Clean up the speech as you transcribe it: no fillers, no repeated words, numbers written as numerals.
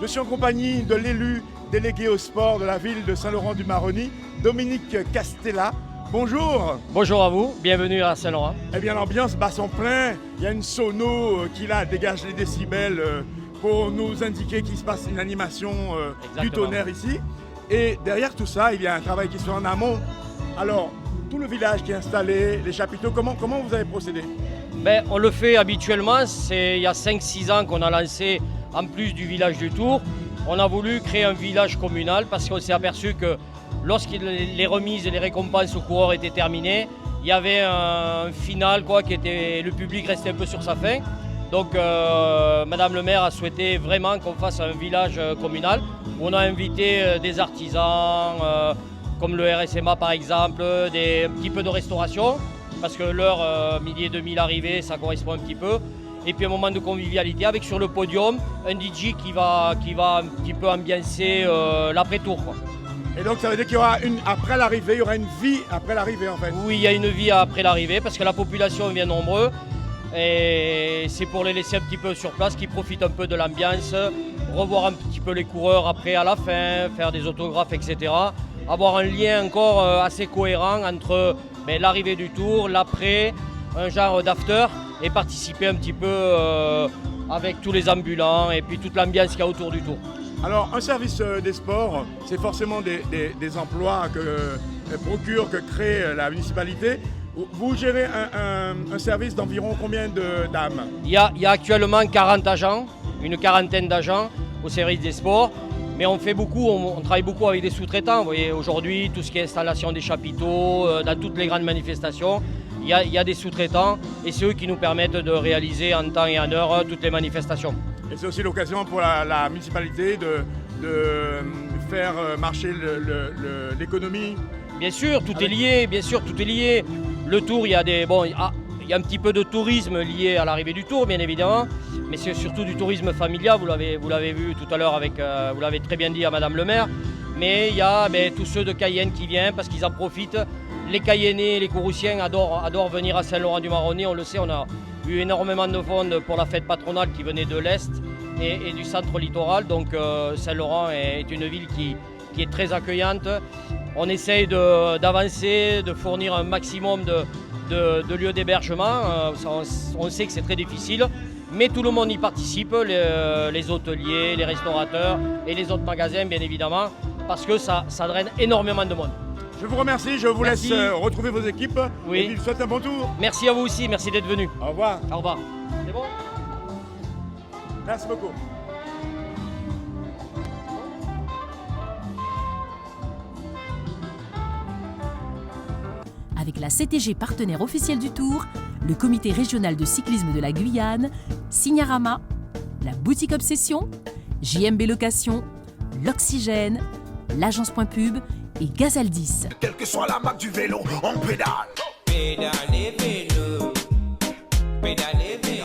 Je suis en compagnie de l'élu délégué au sport de la ville de Saint-Laurent-du-Maroni, Dominique Castella. Bonjour. Bonjour à vous, bienvenue à Saint-Laurent. Eh bien l'ambiance bat son plein, il y a une sono qui là dégage les décibels pour nous indiquer qu'il se passe une animation du tonnerre ici. Et derrière tout ça, il y a un travail qui se fait en amont. Alors, tout le village qui est installé, les chapiteaux, comment vous avez procédé? On le fait habituellement, il y a 5-6 ans qu'on a lancé, en plus du village du Tour, on a voulu créer un village communal parce qu'on s'est aperçu que lorsque les remises et les récompenses aux coureurs étaient terminées, il y avait un final le public restait un peu sur sa faim. Donc Madame le maire a souhaité vraiment qu'on fasse un village communal où on a invité des artisans comme le RSMA par exemple, un petit peu de restauration parce que l'heure midi et demi l'arrivée ça correspond un petit peu. Et puis un moment de convivialité avec sur le podium un DJ qui va un petit peu ambiancer l'après-tour. Et donc ça veut dire qu'il y aura après l'arrivée, il y aura une vie après l'arrivée en fait? Oui, il y a une vie après l'arrivée parce que la population vient nombreux et c'est pour les laisser un petit peu sur place, qu'ils profitent un peu de l'ambiance, revoir un petit peu les coureurs après à la fin, faire des autographes, etc. Avoir un lien encore assez cohérent entre l'arrivée du Tour, l'après, un genre d'after et participer un petit peu avec tous les ambulants et puis toute l'ambiance qu'il y a autour du Tour. Alors, un service des sports, c'est forcément des emplois que crée la municipalité. Vous gérez un service d'environ combien d'âmes? Il y a actuellement 40 agents, une quarantaine d'agents au service des sports. Mais on travaille beaucoup avec des sous-traitants. Vous voyez, aujourd'hui, tout ce qui est installation des chapiteaux, dans toutes les grandes manifestations, il y a des sous-traitants et c'est eux qui nous permettent de réaliser en temps et en heure toutes les manifestations. Et c'est aussi l'occasion pour la municipalité de faire marcher l'économie. Bien sûr, tout est lié. Le Tour, il y a un petit peu de tourisme lié à l'arrivée du Tour, bien évidemment. Mais c'est surtout du tourisme familial, vous l'avez vu tout à l'heure, vous l'avez très bien dit à Madame le maire. Mais il y a tous ceux de Cayenne qui viennent parce qu'ils en profitent. Les Cayennais, les Courrouciens adorent venir à Saint-Laurent-du-Maroni, on le sait, on a eu énormément de monde pour la fête patronale qui venait de l'Est et du centre littoral. Donc Saint-Laurent est une ville qui est très accueillante. On essaye d'avancer, de fournir un maximum de lieux d'hébergement. On sait que c'est très difficile, mais tout le monde y participe, les hôteliers, les restaurateurs et les autres magasins, bien évidemment, parce que ça draine énormément de monde. Je vous remercie, je vous laisse retrouver vos équipes. Oui. Et puis je vous souhaite un bon tour. Merci à vous aussi, merci d'être venu. Au revoir. Au revoir. C'est bon? Merci beaucoup. Avec la CTG partenaire officielle du Tour, le comité régional de cyclisme de la Guyane, Signarama, la boutique Obsession, JMB Location, l'Oxygène, l'agence Point Pub et Gazaldis. Quelle que soit la marque du vélo, on pédale. Pédalez vélo, pédalez vélo.